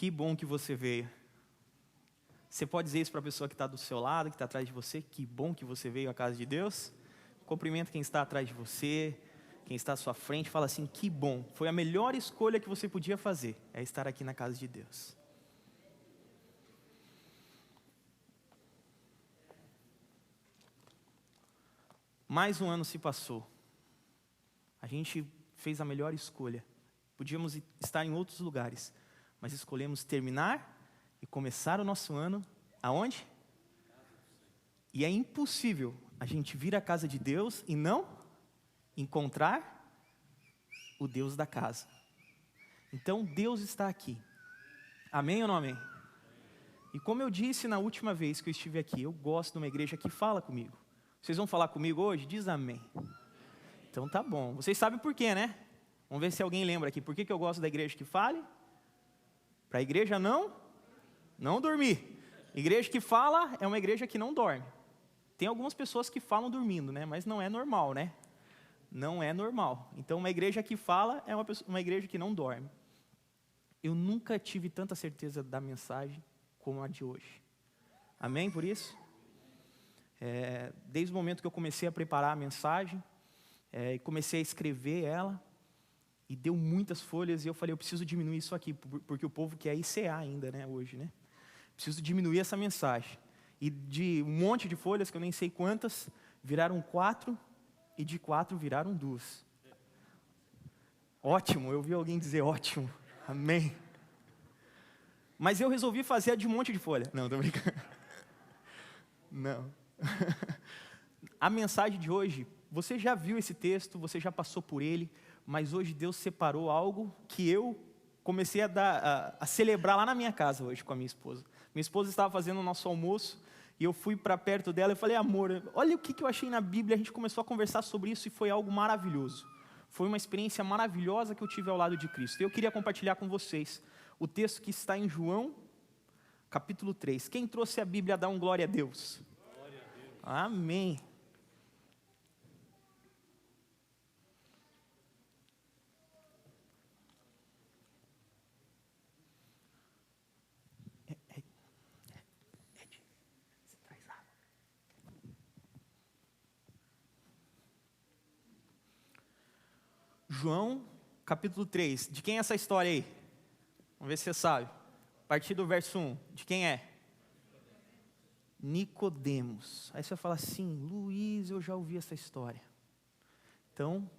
Que bom que você veio. Você pode dizer isso para a pessoa que está do seu lado, que está atrás de você? Que bom que você veio à casa de Deus. Cumprimenta quem está atrás de você, quem está à sua frente. Fala assim, que bom. Foi a melhor escolha que você podia fazer, é estar aqui na casa de Deus. Mais um ano se passou. A gente fez a melhor escolha. Podíamos estar em outros lugares, mas escolhemos terminar e começar o nosso ano aonde? E é impossível a gente vir à casa de Deus e não encontrar o Deus da casa. Então Deus está aqui. Amém ou não amém? E como eu disse na última vez que eu estive aqui, eu gosto de uma igreja que fala comigo. Vocês vão falar comigo hoje? Diz amém. Então tá bom. Vocês sabem por quê, né? Vamos ver se alguém lembra aqui. Por que eu gosto da igreja que fale? Para a igreja não dormir. Igreja que fala é uma igreja que não dorme. Tem algumas pessoas que falam dormindo, né? Mas não é normal, né? Não é normal. Então uma igreja que fala é uma igreja que não dorme. Eu nunca tive tanta certeza da mensagem como a de hoje. Amém por isso? Desde o momento que eu comecei a preparar a mensagem, e comecei a escrever ela, e deu muitas folhas, e eu falei, eu preciso diminuir isso aqui, porque o povo quer ICA ainda, né, hoje, né? Preciso diminuir essa mensagem. E de um monte de folhas, que eu nem sei quantas, viraram 4, e de 4 viraram 2. Ótimo, eu vi alguém dizer ótimo, amém. Mas eu resolvi fazer de um monte de folha. Não, tô brincando. Não. A mensagem de hoje, você já viu esse texto, você já passou por ele, mas hoje Deus separou algo que eu comecei a celebrar lá na minha casa hoje com a minha esposa. Minha esposa estava fazendo o nosso almoço e eu fui para perto dela e falei, amor, olha o que eu achei na Bíblia. A gente começou a conversar sobre isso e foi algo maravilhoso. Foi uma experiência maravilhosa que eu tive ao lado de Cristo. Eu queria compartilhar com vocês o texto que está em João, capítulo 3. Quem trouxe a Bíblia dá um glória a Deus. Glória a Deus. Amém. Você traz água. João, capítulo 3. De quem é essa história aí? Vamos ver se você sabe. A partir do verso 1. De quem é? Nicodemos. Aí você vai falar assim, Luiz, eu já ouvi essa história. Então,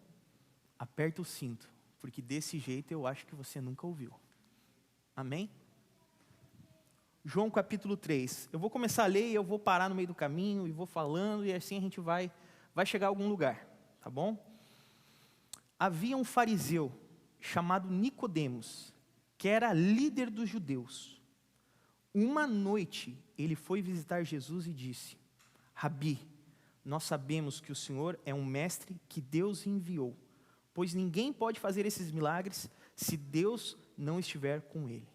aperta o cinto, porque desse jeito eu acho que você nunca ouviu. Amém? João capítulo 3. Eu vou começar a ler e eu vou parar no meio do caminho e vou falando e assim a gente vai chegar a algum lugar, tá bom? Havia um fariseu chamado Nicodemos, que era líder dos judeus. Uma noite ele foi visitar Jesus e disse, Rabi, nós sabemos que o Senhor é um mestre que Deus enviou, pois ninguém pode fazer esses milagres se Deus não estiver com ele.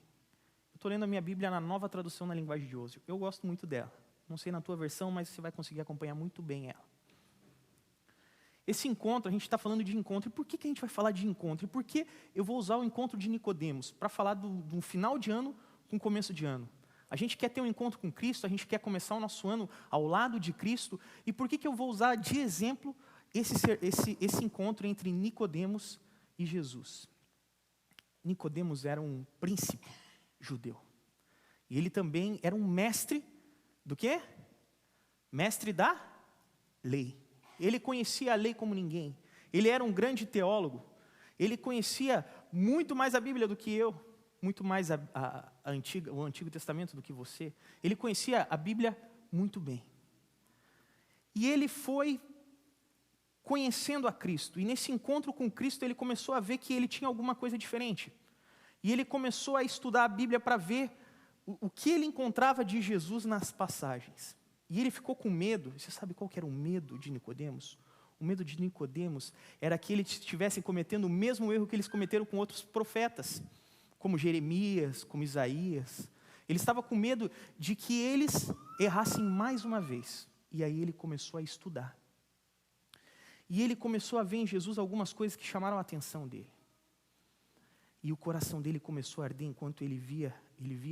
Eu estou lendo a minha Bíblia na Nova Tradução na Linguagem de hoje. Eu gosto muito dela. Não sei na tua versão, mas você vai conseguir acompanhar muito bem ela. Esse encontro, a gente está falando de encontro. E por que a gente vai falar de encontro? E por que eu vou usar o encontro de Nicodemos? Para falar do final de ano com começo de ano. A gente quer ter um encontro com Cristo, a gente quer começar o nosso ano ao lado de Cristo. E por que eu vou usar de exemplo esse encontro entre Nicodemos e Jesus? Nicodemos era um príncipe judeu. E ele também era um mestre do quê? Mestre da lei. Ele conhecia a lei como ninguém. Ele era um grande teólogo. Ele conhecia muito mais a Bíblia do que eu. Muito mais o Antigo Testamento do que você. Ele conhecia a Bíblia muito bem. E ele foi conhecendo a Cristo. E nesse encontro com Cristo, ele começou a ver que ele tinha alguma coisa diferente. E ele começou a estudar a Bíblia para ver o que ele encontrava de Jesus nas passagens. E ele ficou com medo. Você sabe qual que era o medo de Nicodemos? O medo de Nicodemos era que eles estivessem cometendo o mesmo erro que eles cometeram com outros profetas, como Jeremias, como Isaías. Ele estava com medo de que eles errassem mais uma vez. E aí ele começou a estudar. E ele começou a ver em Jesus algumas coisas que chamaram a atenção dele. E o coração dele começou a arder enquanto ele via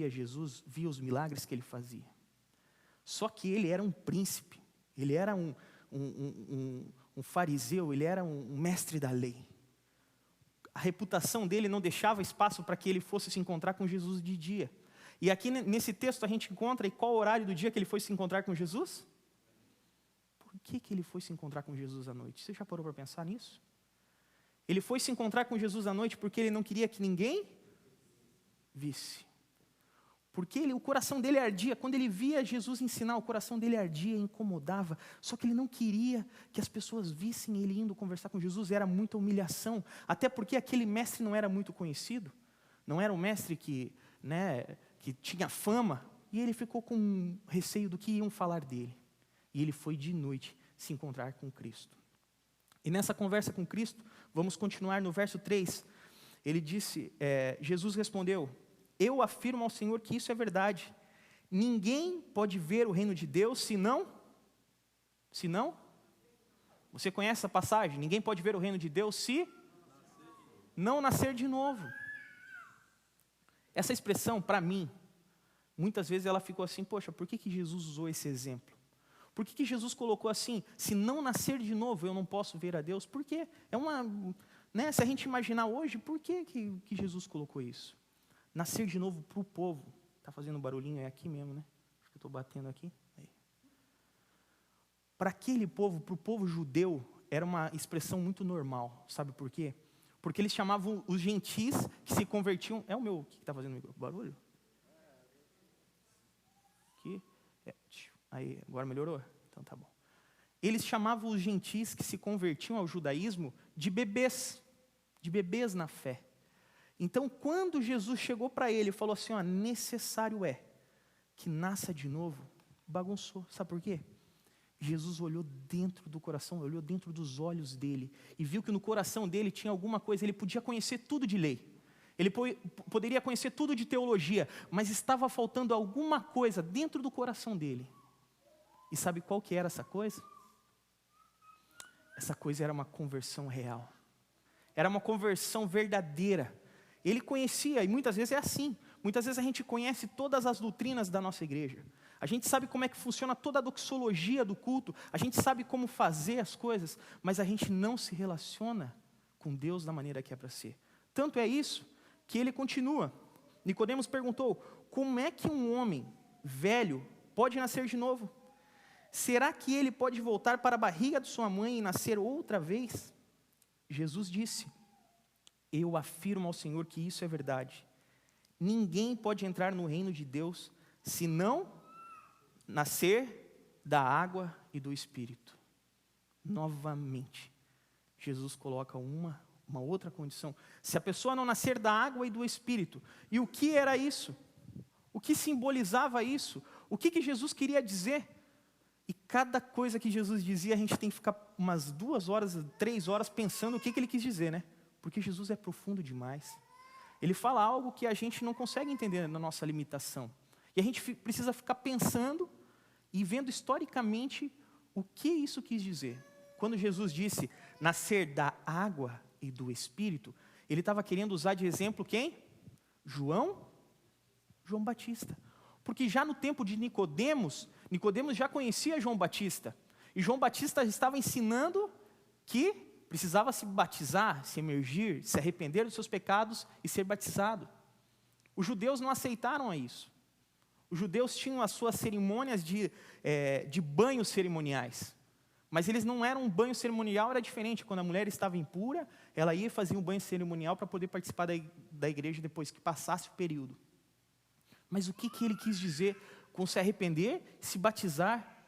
Jesus, via os milagres que ele fazia. Só que ele era um príncipe, ele era um fariseu, ele era um mestre da lei. A reputação dele não deixava espaço para que ele fosse se encontrar com Jesus de dia. E aqui nesse texto a gente encontra, e qual o horário do dia que ele foi se encontrar com Jesus? Por que ele foi se encontrar com Jesus à noite? Você já parou para pensar nisso? Ele foi se encontrar com Jesus à noite porque ele não queria que ninguém visse. Porque o coração dele ardia, quando ele via Jesus ensinar, o coração dele ardia, incomodava. Só que ele não queria que as pessoas vissem ele indo conversar com Jesus, era muita humilhação. Até porque aquele mestre não era muito conhecido, não era um mestre que tinha fama. E ele ficou com receio do que iam falar dele. E ele foi de noite se encontrar com Cristo. E nessa conversa com Cristo, vamos continuar no verso 3. Ele disse, Jesus respondeu: eu afirmo ao Senhor que isso é verdade. Ninguém pode ver o reino de Deus senão? Você conhece essa passagem? Ninguém pode ver o reino de Deus se não nascer de novo. Essa expressão, para mim, muitas vezes ela ficou assim, poxa, por que Jesus usou esse exemplo? Por que Jesus colocou assim, se não nascer de novo eu não posso ver a Deus? Por quê? Se a gente imaginar hoje, por que Jesus colocou isso? Nascer de novo para o povo. Está fazendo barulhinho? É aqui mesmo, né? Acho que eu estou batendo aqui. Para aquele povo, para o povo judeu, era uma expressão muito normal. Sabe por quê? Porque eles chamavam os gentis que se convertiam... É o meu que está fazendo barulho? Aqui. Aí, agora melhorou? Então tá bom. Eles chamavam os gentis que se convertiam ao judaísmo de bebês na fé. Então, quando Jesus chegou para ele e falou assim, necessário é que nasça de novo, bagunçou. Sabe por quê? Jesus olhou dentro do coração, olhou dentro dos olhos dele e viu que no coração dele tinha alguma coisa, ele podia conhecer tudo de lei. Ele poderia conhecer tudo de teologia, mas estava faltando alguma coisa dentro do coração dele. E sabe qual que era essa coisa? Essa coisa era uma conversão real. Era uma conversão verdadeira. Ele conhecia, e muitas vezes é assim. Muitas vezes a gente conhece todas as doutrinas da nossa igreja. A gente sabe como é que funciona toda a doxologia do culto. A gente sabe como fazer as coisas, mas a gente não se relaciona com Deus da maneira que é para ser. Tanto é isso que ele continua. Nicodemos perguntou, como é que um homem velho pode nascer de novo? Será que ele pode voltar para a barriga de sua mãe e nascer outra vez? Jesus disse, eu afirmo ao Senhor que isso é verdade. Ninguém pode entrar no reino de Deus se não nascer da água e do Espírito. Novamente, Jesus coloca uma outra condição. Se a pessoa não nascer da água e do Espírito, e o que era isso? O que simbolizava isso? O que Jesus queria dizer? E cada coisa que Jesus dizia, a gente tem que ficar umas 2 horas, 3 horas pensando o que ele quis dizer, né? Porque Jesus é profundo demais. Ele fala algo que a gente não consegue entender na nossa limitação. E a gente precisa ficar pensando e vendo historicamente o que isso quis dizer. Quando Jesus disse nascer da água e do Espírito, ele estava querendo usar de exemplo quem? João Batista. Porque já no tempo de Nicodemos já conhecia João Batista. E João Batista estava ensinando que precisava se batizar, se emergir, se arrepender dos seus pecados e ser batizado. Os judeus não aceitaram isso. Os judeus tinham as suas cerimônias de banhos cerimoniais. Mas eles não eram um banho cerimonial, era diferente. Quando a mulher estava impura, ela ia fazer um banho cerimonial para poder participar da igreja depois que passasse o período. Mas o que ele quis dizer com se arrepender, se batizar?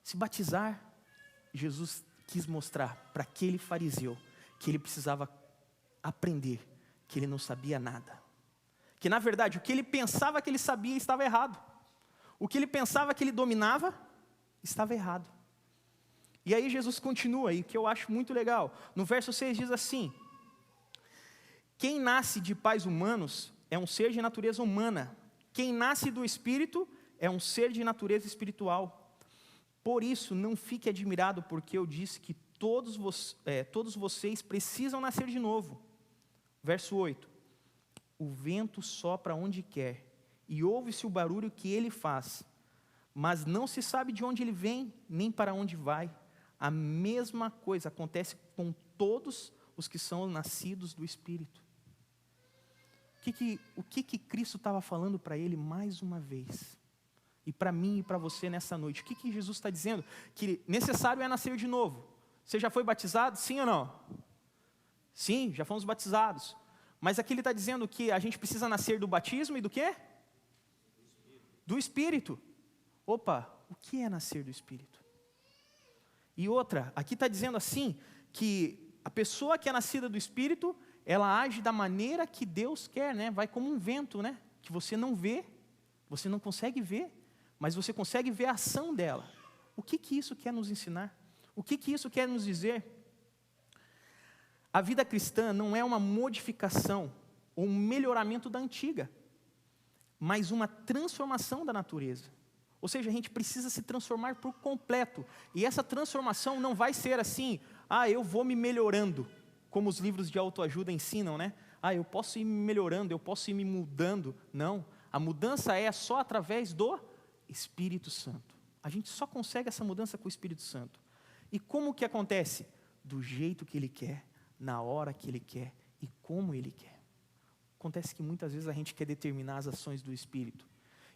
Se batizar, Jesus quis mostrar para aquele fariseu que ele precisava aprender, que ele não sabia nada. Que na verdade o que ele pensava que ele sabia estava errado. O que ele pensava que ele dominava estava errado. E aí Jesus continua, e que eu acho muito legal. No verso 6 diz assim, quem nasce de pais humanos é um ser de natureza humana. Quem nasce do Espírito é um ser de natureza espiritual. Por isso, não fique admirado, porque eu disse que todos vocês precisam nascer de novo. Verso 8. O vento sopra onde quer, e ouve-se o barulho que ele faz, mas não se sabe de onde ele vem, nem para onde vai. A mesma coisa acontece com todos os que são nascidos do Espírito. O que Cristo estava falando para ele mais uma vez? E para mim e para você nessa noite. O que Jesus está dizendo? Que necessário é nascer de novo. Você já foi batizado? Sim ou não? Sim, já fomos batizados. Mas aqui ele está dizendo que a gente precisa nascer do batismo e do quê? Do Espírito. Opa, o que é nascer do Espírito? E outra, aqui está dizendo assim, que a pessoa que é nascida do Espírito, ela age da maneira que Deus quer, né? Vai como um vento, né? Que você não vê, você não consegue ver, mas você consegue ver a ação dela. O que isso quer nos ensinar? O que isso quer nos dizer? A vida cristã não é uma modificação ou um melhoramento da antiga, mas uma transformação da natureza. Ou seja, a gente precisa se transformar por completo. E essa transformação não vai ser assim, eu vou me melhorando, como os livros de autoajuda ensinam, né? Eu posso ir me melhorando, eu posso ir me mudando. Não, a mudança é só através do Espírito Santo. A gente só consegue essa mudança com o Espírito Santo. E como que acontece? Do jeito que Ele quer, na hora que Ele quer e como Ele quer. Acontece que muitas vezes a gente quer determinar as ações do Espírito.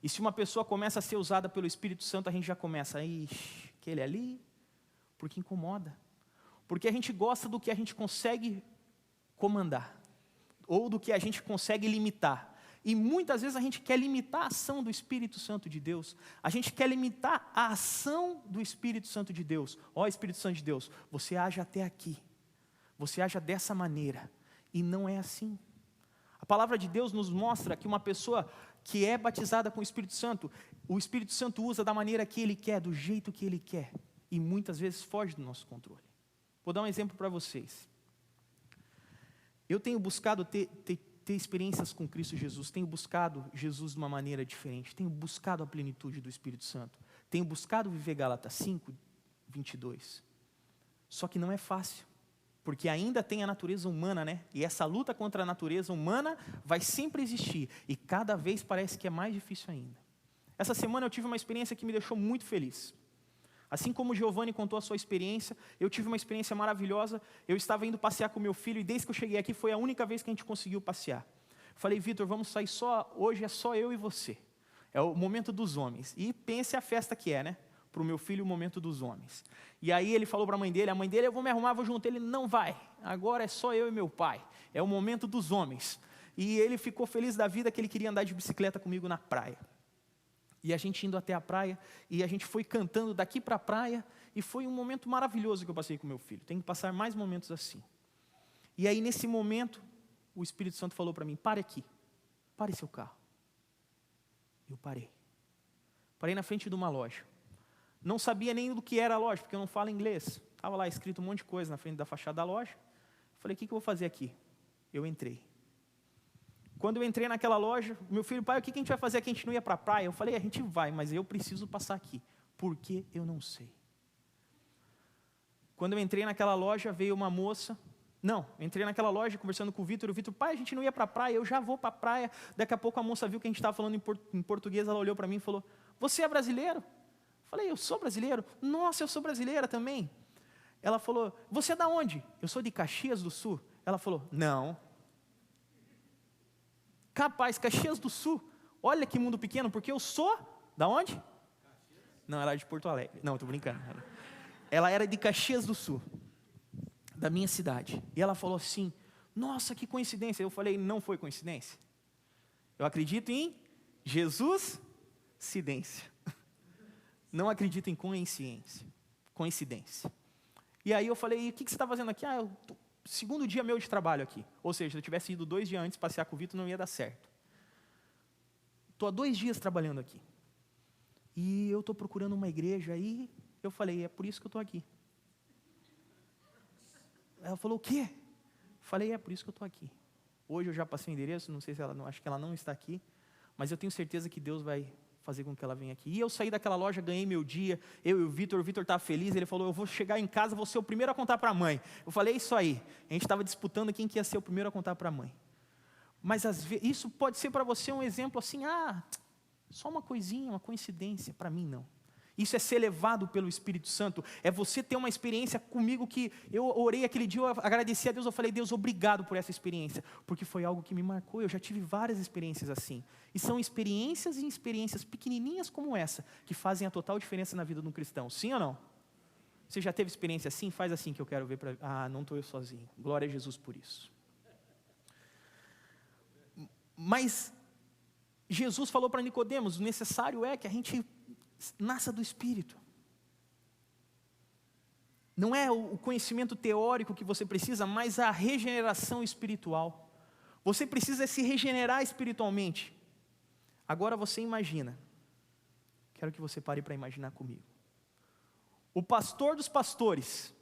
E se uma pessoa começa a ser usada pelo Espírito Santo, a gente já começa, aquele ali, porque incomoda. Porque a gente gosta do que a gente consegue comandar, ou do que a gente consegue limitar. E muitas vezes a gente quer limitar a ação do Espírito Santo de Deus. A gente quer limitar a ação do Espírito Santo de Deus. Espírito Santo de Deus, você age até aqui. Você age dessa maneira. E não é assim. A palavra de Deus nos mostra que uma pessoa que é batizada com o Espírito Santo usa da maneira que Ele quer, do jeito que Ele quer. E muitas vezes foge do nosso controle. Vou dar um exemplo para vocês. Eu tenho buscado ter experiências com Cristo Jesus, tenho buscado Jesus de uma maneira diferente, tenho buscado a plenitude do Espírito Santo, tenho buscado viver Gálatas 5, 22. Só que não é fácil, porque ainda tem a natureza humana, né? E essa luta contra a natureza humana vai sempre existir, e cada vez parece que é mais difícil ainda. Essa semana eu tive uma experiência que me deixou muito feliz. Assim como o Giovanni contou a sua experiência, eu tive uma experiência maravilhosa. Eu estava indo passear com meu filho e desde que eu cheguei aqui foi a única vez que a gente conseguiu passear. Falei, Vitor, vamos sair hoje é só eu e você. É o momento dos homens. E pense a festa que é, né? Para o meu filho, o momento dos homens. E aí ele falou para a mãe dele, eu vou me arrumar, vou junto. Ele, não vai, agora é só eu e meu pai. É o momento dos homens. E ele ficou feliz da vida que ele queria andar de bicicleta comigo na praia. E a gente indo até a praia, e a gente foi cantando daqui para a praia, e foi um momento maravilhoso que eu passei com meu filho. Tenho que passar mais momentos assim. E aí nesse momento, o Espírito Santo falou para mim, pare aqui, pare seu carro. Eu parei. Parei na frente de uma loja. Não sabia nem do que era a loja, porque eu não falo inglês. Estava lá escrito um monte de coisa na frente da fachada da loja. Falei, o que eu vou fazer aqui? Eu entrei. Quando eu entrei naquela loja, meu filho, pai, o que a gente vai fazer aqui? A gente não ia para a praia? Eu falei, a gente vai, mas eu preciso passar aqui. Por que eu não sei? Quando eu entrei naquela loja, veio uma moça. Não, entrei naquela loja conversando com o Vitor, pai, a gente não ia para a praia, eu já vou para a praia. Daqui a pouco a moça viu que a gente estava falando em português, ela olhou para mim e falou, você é brasileiro? Eu falei, eu sou brasileiro? Nossa, eu sou brasileira também. Ela falou, você é da onde? Eu sou de Caxias do Sul. Ela falou, não. Capaz, Caxias do Sul, olha que mundo pequeno, porque eu sou, da onde? Não, ela era de Porto Alegre, não, estou brincando. Ela era de Caxias do Sul, da minha cidade, e ela falou assim, nossa, que coincidência. Eu falei, não foi coincidência, eu acredito em Jesus-cidência, não acredito em coincidência. E aí eu falei, o que você está fazendo aqui? Segundo dia meu de trabalho aqui. Ou seja, se eu tivesse ido 2 dias antes passear com o Vitor, não ia dar certo. Estou há 2 dias trabalhando aqui. E eu estou procurando uma igreja aí. Eu falei, é por isso que eu estou aqui. Ela falou, o quê? Falei, é por isso que eu estou aqui. Hoje eu já passei o endereço, não sei se acho que ela não está aqui. Mas eu tenho certeza que Deus vai fazer com que ela venha aqui. E eu saí daquela loja, ganhei meu dia, eu e o Vitor estava feliz, ele falou, eu vou chegar em casa, vou ser o primeiro a contar para a mãe. Eu falei, é isso aí. A gente estava disputando quem que ia ser o primeiro a contar para a mãe. Mas isso pode ser para você um exemplo assim, só uma coisinha, uma coincidência. Para mim, não. Isso é ser levado pelo Espírito Santo. É você ter uma experiência comigo que eu orei aquele dia, eu agradeci a Deus, eu falei, Deus, obrigado por essa experiência, porque foi algo que me marcou. Eu já tive várias experiências assim. E são experiências e experiências pequenininhas como essa, que fazem a total diferença na vida de um cristão. Sim ou não? Você já teve experiência assim? Faz assim que eu quero ver. Não estou eu sozinho. Glória a Jesus por isso. Mas Jesus falou para Nicodemos, o necessário é que a gente nasça do Espírito. Não é o conhecimento teórico que você precisa, mas a regeneração espiritual. Você precisa se regenerar espiritualmente. Agora você imagina. Quero que você pare para imaginar comigo. O pastor dos pastores,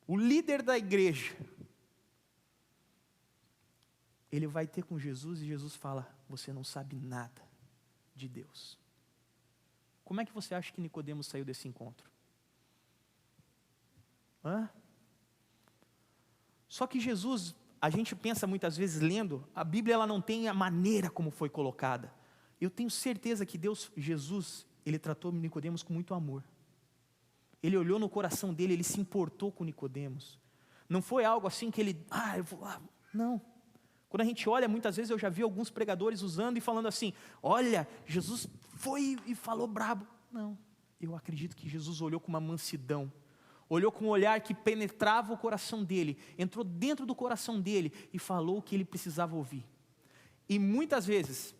o líder da igreja, ele vai ter com Jesus e Jesus fala, você não sabe nada de Deus. Como é que você acha que Nicodemos saiu desse encontro? Só que Jesus, a gente pensa muitas vezes lendo, a Bíblia ela não tem a maneira como foi colocada. Eu tenho certeza que Jesus, ele tratou Nicodemos com muito amor. Ele olhou no coração dele, ele se importou com Nicodemos. Não foi algo assim que ele, eu vou lá. Não. Quando a gente olha, muitas vezes eu já vi alguns pregadores usando e falando assim, olha, Jesus foi e falou brabo. Não, eu acredito que Jesus olhou com uma mansidão, olhou com um olhar que penetrava o coração dele, entrou dentro do coração dele e falou o que ele precisava ouvir. E muitas vezes,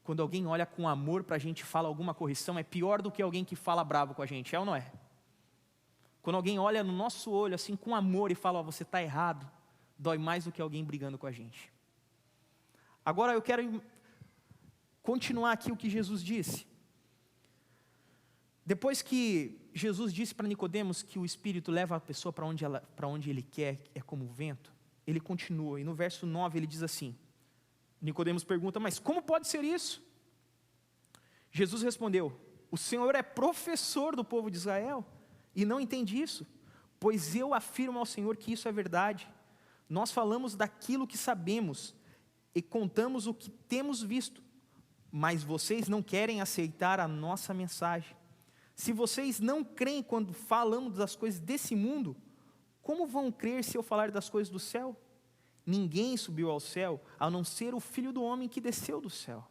quando alguém olha com amor para a gente e fala alguma correção, é pior do que alguém que fala bravo com a gente, é ou não é? Quando alguém olha no nosso olho assim com amor e fala, você está errado, dói mais do que alguém brigando com a gente. Agora eu quero continuar aqui o que Jesus disse. Depois que Jesus disse para Nicodemos que o Espírito leva a pessoa para onde ele quer, é como o vento, ele continua, e no verso 9 ele diz assim, Nicodemos pergunta, mas como pode ser isso? Jesus respondeu, o Senhor é professor do povo de Israel, e não entende isso? Pois eu afirmo ao Senhor que isso é verdade. Nós falamos daquilo que sabemos, e contamos o que temos visto, mas vocês não querem aceitar a nossa mensagem. Se vocês não creem quando falamos das coisas desse mundo, como vão crer se eu falar das coisas do céu? Ninguém subiu ao céu, a não ser o Filho do Homem que desceu do céu.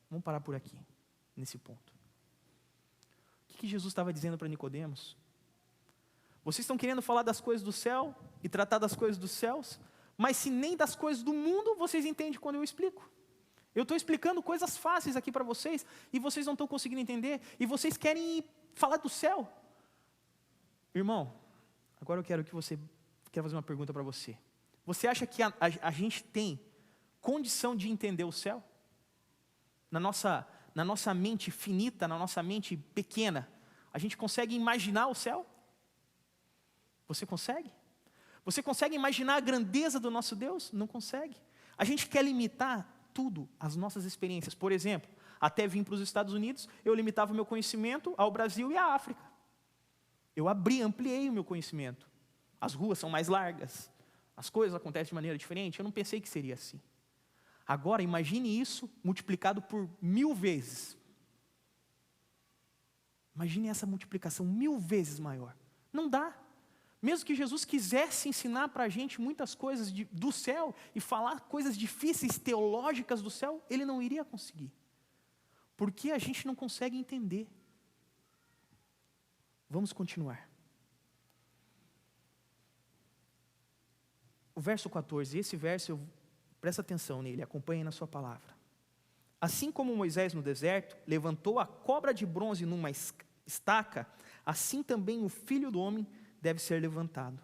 Vamos parar por aqui, nesse ponto. O que Jesus estava dizendo para Nicodemos? Vocês estão querendo falar das coisas do céu e tratar das coisas dos céus, mas se nem das coisas do mundo vocês entendem quando eu explico. Eu estou explicando coisas fáceis aqui para vocês e vocês não estão conseguindo entender e vocês querem falar do céu. Irmão, agora eu quero fazer uma pergunta para você. Você acha que a gente tem condição de entender o céu? Na nossa mente finita, na nossa mente pequena, a gente consegue imaginar o céu? Você consegue? Você consegue imaginar a grandeza do nosso Deus? Não consegue. A gente quer limitar tudo às nossas experiências. Por exemplo, até vim para os Estados Unidos, eu limitava o meu conhecimento ao Brasil e à África. Eu ampliei o meu conhecimento. As ruas são mais largas, as coisas acontecem de maneira diferente. Eu não pensei que seria assim. Agora, imagine isso multiplicado por 1000 vezes. Imagine essa multiplicação 1000 vezes maior. Não dá. Mesmo que Jesus quisesse ensinar para a gente muitas coisas do céu e falar coisas difíceis, teológicas do céu, Ele não iria conseguir. Porque a gente não consegue entender. Vamos continuar. O verso 14, esse verso, presta atenção nele, acompanhe na sua palavra. Assim como Moisés no deserto levantou a cobra de bronze numa estaca, assim também o Filho do Homem deve ser levantado.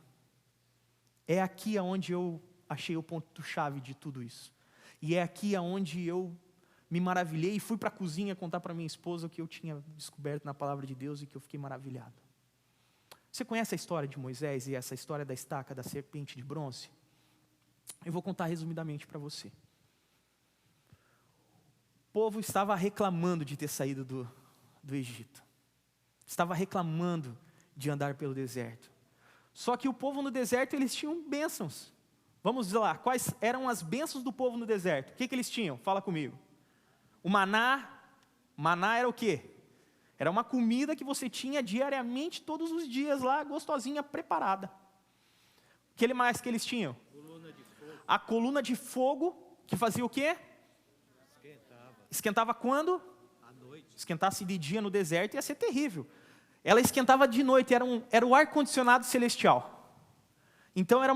É aqui aonde eu achei o ponto-chave de tudo isso. E é aqui aonde eu me maravilhei e fui para a cozinha contar para minha esposa o que eu tinha descoberto na palavra de Deus e que eu fiquei maravilhado. Você conhece a história de Moisés e essa história da estaca da serpente de bronze? Eu vou contar resumidamente para você. O povo estava reclamando de ter saído do Egito. Estava reclamando de andar pelo deserto. Só que o povo no deserto, eles tinham bênçãos. Vamos lá, quais eram as bênçãos do povo no deserto? O que eles tinham? Fala comigo. O maná era o quê? Era uma comida que você tinha diariamente, todos os dias lá, gostosinha, preparada. O que mais que eles tinham? A coluna de fogo, que fazia o quê? Esquentava quando? À noite. Esquentasse de dia no deserto ia ser terrível. Ela esquentava de noite, era o ar-condicionado celestial. Então era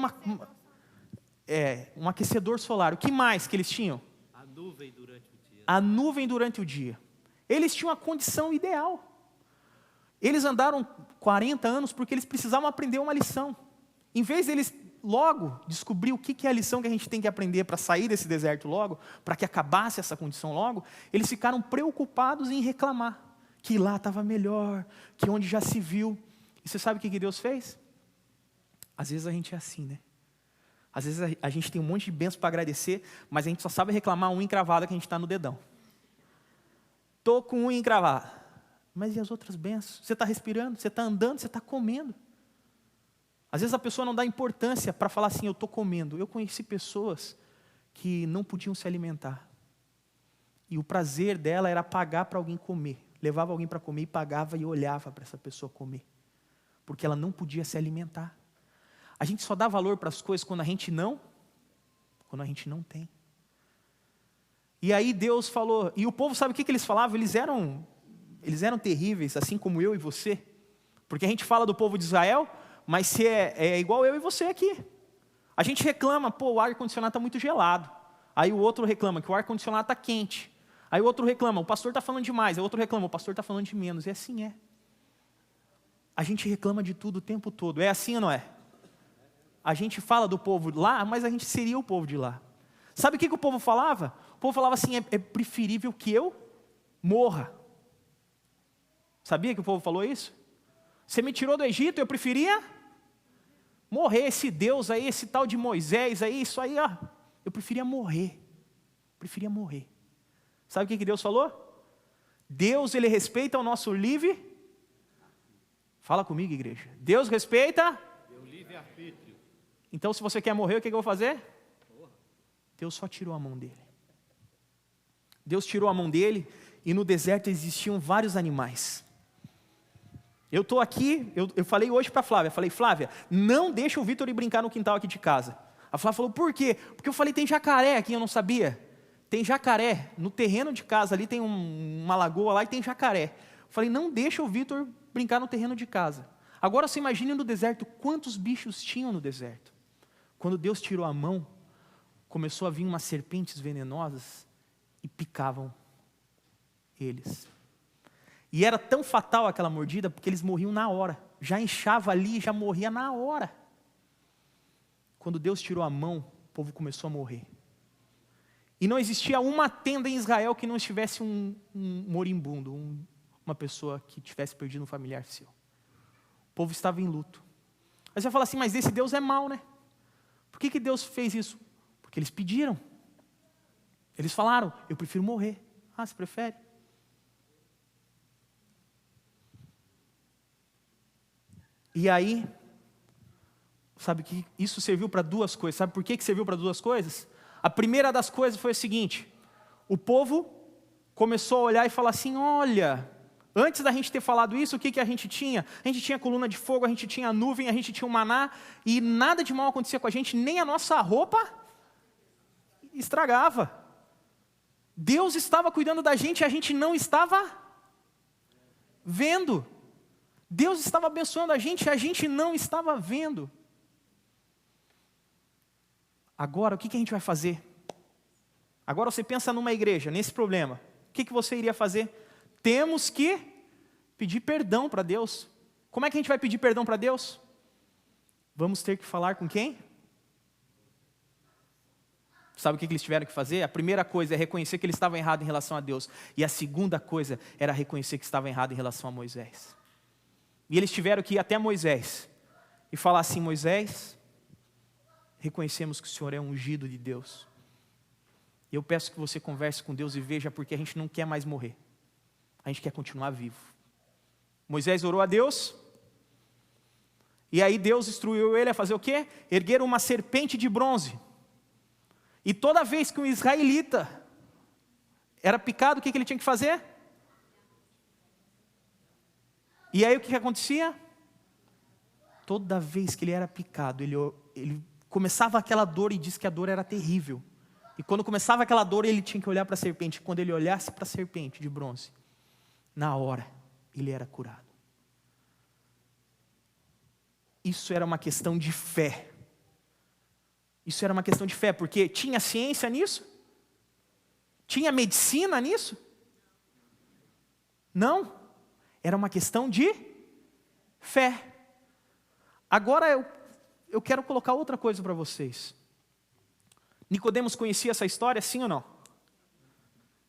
um aquecedor solar. O que mais que eles tinham? A nuvem durante o dia. A nuvem durante o dia. Eles tinham a condição ideal. Eles andaram 40 anos porque eles precisavam aprender uma lição. Em vez deles logo descobrir o que é a lição que a gente tem que aprender para sair desse deserto logo, para que acabasse essa condição logo, eles ficaram preocupados em reclamar. Que lá estava melhor, que onde já se viu. E você sabe o que Deus fez? Às vezes a gente é assim, né? Às vezes a gente tem um monte de bênçãos para agradecer, mas a gente só sabe reclamar unha encravada que a gente está no dedão. Estou com unha encravada. Mas e as outras bênçãos? Você está respirando, você está andando, você está comendo. Às vezes a pessoa não dá importância para falar assim, eu estou comendo. Eu conheci pessoas que não podiam se alimentar. E o prazer dela era pagar para alguém comer. Levava alguém para comer e pagava e olhava para essa pessoa comer. Porque ela não podia se alimentar. A gente só dá valor para as coisas quando a gente não tem. E aí Deus falou, e o povo sabe o que eles falavam? Eles eram terríveis, assim como eu e você. Porque a gente fala do povo de Israel, mas se é igual eu e você aqui. A gente reclama, o ar-condicionado está muito gelado. Aí o outro reclama que o ar-condicionado está quente. Aí o outro reclama, o pastor está falando demais. Aí o outro reclama, o pastor está falando de menos. E assim é. A gente reclama de tudo o tempo todo. É assim ou não é? A gente fala do povo lá, mas a gente seria o povo de lá. Sabe o que o povo falava? O povo falava assim, é preferível que eu morra. Sabia que o povo falou isso? Você me tirou do Egito, eu preferia morrer. Esse Deus aí, esse tal de Moisés aí, isso aí, ó, eu preferia morrer. Preferia morrer. Sabe o que Deus falou? Deus, Ele respeita o nosso livre. Fala comigo, igreja. Deus respeita Meu livre-arbítrio. Então, se você quer morrer, o que eu vou fazer? Deus só tirou a mão dele. Deus tirou a mão dele e no deserto existiam vários animais. Eu estou aqui, eu falei hoje para a Flávia, Flávia, não deixa o Vitor ir brincar no quintal aqui de casa. A Flávia falou, por quê? Porque eu falei, tem jacaré aqui, eu não sabia. Tem jacaré, no terreno de casa ali tem uma lagoa lá e tem jacaré. Eu falei, não deixa o Vitor brincar no terreno de casa. Agora você imagine no deserto, quantos bichos tinham no deserto? Quando Deus tirou a mão, começou a vir umas serpentes venenosas e picavam eles. E era tão fatal aquela mordida, porque eles morriam na hora. Já inchava ali e já morria na hora. Quando Deus tirou a mão, o povo começou a morrer. E não existia uma tenda em Israel que não estivesse um moribundo, uma pessoa que tivesse perdido um familiar seu. O povo estava em luto. Aí você vai falar assim, mas esse Deus é mau, né? Por que Deus fez isso? Porque eles pediram. Eles falaram, eu prefiro morrer. Ah, você prefere? E aí, sabe que isso serviu para duas coisas. Sabe por que serviu para duas coisas? A primeira das coisas foi o seguinte, o povo começou a olhar e falar assim, olha, antes da gente ter falado isso, o que a gente tinha? A gente tinha coluna de fogo, a gente tinha nuvem, a gente tinha o maná, e nada de mal acontecia com a gente, nem a nossa roupa estragava. Deus estava cuidando da gente e a gente não estava vendo. Deus estava abençoando a gente não estava vendo. Agora, o que a gente vai fazer? Agora você pensa numa igreja, nesse problema. O que você iria fazer? Temos que pedir perdão para Deus. Como é que a gente vai pedir perdão para Deus? Vamos ter que falar com quem? Sabe o que eles tiveram que fazer? A primeira coisa é reconhecer que eles estavam errados em relação a Deus. E a segunda coisa era reconhecer que estavam errados em relação a Moisés. E eles tiveram que ir até Moisés e falar assim, Moisés, reconhecemos que o Senhor é um ungido de Deus. E eu peço que você converse com Deus e veja, porque a gente não quer mais morrer. A gente quer continuar vivo. Moisés orou a Deus. E aí Deus instruiu ele a fazer o quê? Erguer uma serpente de bronze. E toda vez que um israelita era picado, o que ele tinha que fazer? E aí o que acontecia? Toda vez que ele era picado, ele começava aquela dor e disse que a dor era terrível. E quando começava aquela dor, ele tinha que olhar para a serpente. Quando ele olhasse para a serpente de bronze, na hora, ele era curado. Isso era uma questão de fé. Isso era uma questão de fé, porque tinha ciência nisso? Tinha medicina nisso? Não. Era uma questão de fé. Agora eu quero colocar outra coisa para vocês. Nicodemos conhecia essa história, sim ou não?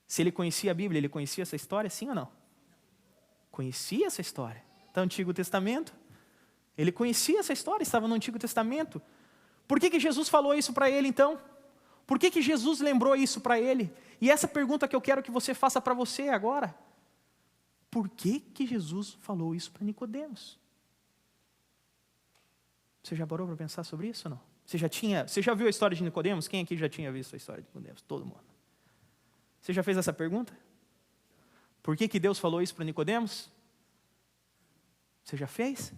Se ele conhecia a Bíblia, ele conhecia essa história, sim ou não? Conhecia essa história. Está no Antigo Testamento. Ele conhecia essa história, estava no Antigo Testamento. Por que Jesus falou isso para ele então? Por que Jesus lembrou isso para ele? E essa pergunta que eu quero que você faça para você agora. Por que Jesus falou isso para Nicodemos? Você já parou para pensar sobre isso ou não? Você já viu a história de Nicodemos? Quem aqui já tinha visto a história de Nicodemos? Todo mundo. Você já fez essa pergunta? Por que Deus falou isso para Nicodemos? Você já fez?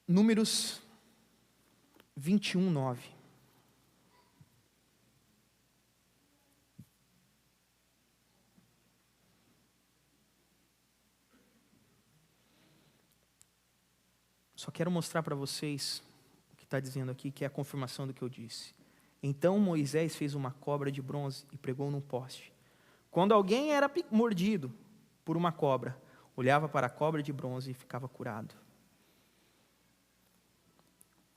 Números 21, 9. Só quero mostrar para vocês o que está dizendo aqui, que é a confirmação do que eu disse. Então Moisés fez uma cobra de bronze e pregou num poste. Quando alguém era mordido por uma cobra, olhava para a cobra de bronze e ficava curado.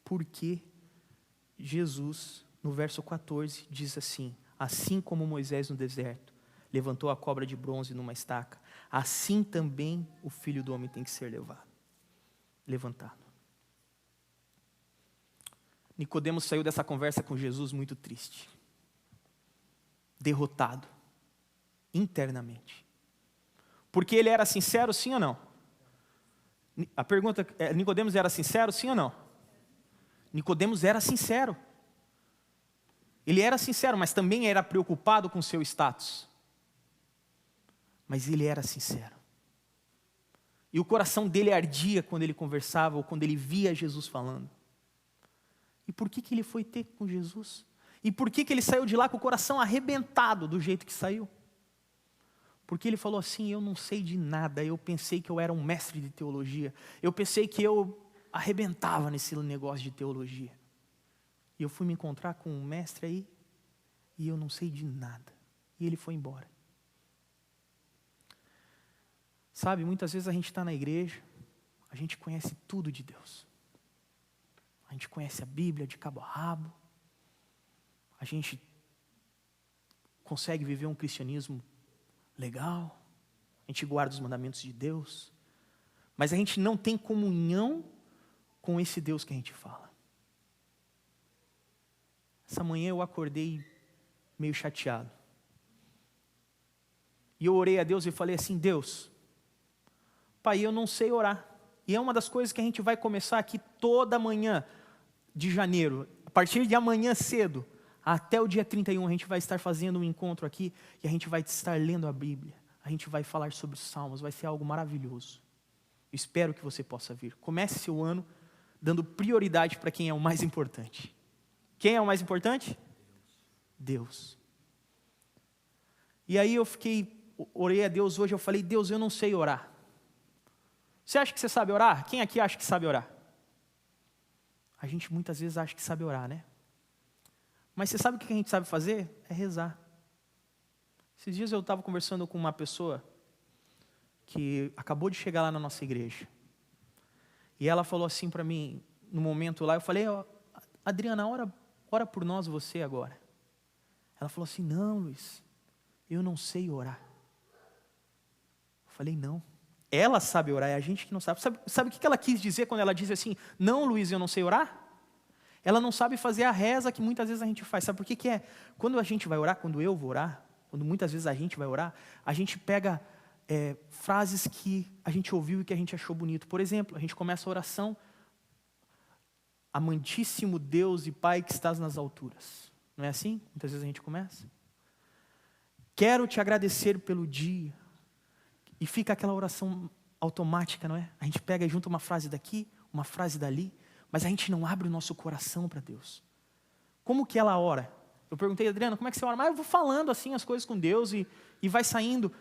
Porque Jesus, no verso 14, diz assim: assim como Moisés no deserto levantou a cobra de bronze numa estaca, assim também o Filho do Homem tem que ser levantado. Nicodemos saiu dessa conversa com Jesus muito triste, derrotado, internamente. Porque ele era sincero, sim ou não? A pergunta é: Nicodemos era sincero, sim ou não? Nicodemos era sincero. Ele era sincero, mas também era preocupado com seu status. Mas ele era sincero. E o coração dele ardia quando ele conversava ou quando ele via Jesus falando. E por que ele foi ter com Jesus? E por que ele saiu de lá com o coração arrebentado do jeito que saiu? Porque ele falou assim: eu não sei de nada, eu pensei que eu era um mestre de teologia, eu pensei que eu arrebentava nesse negócio de teologia. E eu fui me encontrar com um mestre aí, e eu não sei de nada. E ele foi embora. Sabe, muitas vezes a gente está na igreja, a gente conhece tudo de Deus. A gente conhece a Bíblia de cabo a rabo. A gente consegue viver um cristianismo legal. A gente guarda os mandamentos de Deus. Mas a gente não tem comunhão com esse Deus que a gente fala. Essa manhã eu acordei meio chateado. E eu orei a Deus e falei assim: Deus, Pai, eu não sei orar. E é uma das coisas que a gente vai começar aqui toda manhã de janeiro. A partir de amanhã cedo, até o dia 31, a gente vai estar fazendo um encontro aqui e a gente vai estar lendo a Bíblia. A gente vai falar sobre os Salmos, vai ser algo maravilhoso. Eu espero que você possa vir. Comece seu ano dando prioridade para quem é o mais importante. Quem é o mais importante? Deus. E aí eu orei a Deus hoje, eu falei: Deus, eu não sei orar. Você acha que você sabe orar? Quem aqui acha que sabe orar? A gente muitas vezes acha que sabe orar, né? Mas você sabe o que a gente sabe fazer? É rezar. Esses dias eu estava conversando com uma pessoa que acabou de chegar lá na nossa igreja. E ela falou assim para mim, no momento lá, eu falei: Adriana, ora por nós você agora. Ela falou assim: não, Luiz, eu não sei orar. Eu falei: não. Ela sabe orar, é a gente que não sabe. Sabe o que ela quis dizer quando ela disse assim: não, Luiz, eu não sei orar? Ela não sabe fazer a reza que muitas vezes a gente faz. Sabe por que é? Quando a gente vai orar, quando eu vou orar, quando muitas vezes a gente vai orar, a gente pega frases que a gente ouviu e que a gente achou bonito. Por exemplo, a gente começa a oração: amantíssimo Deus e Pai que estás nas alturas. Não é assim? Muitas vezes a gente começa. Quero te agradecer pelo dia. E fica aquela oração automática, não é? A gente pega e junta uma frase daqui, uma frase dali, mas a gente não abre o nosso coração para Deus. Como que ela ora? Eu perguntei, Adriana, como é que você ora? Mas eu vou falando assim as coisas com Deus e vai saindo.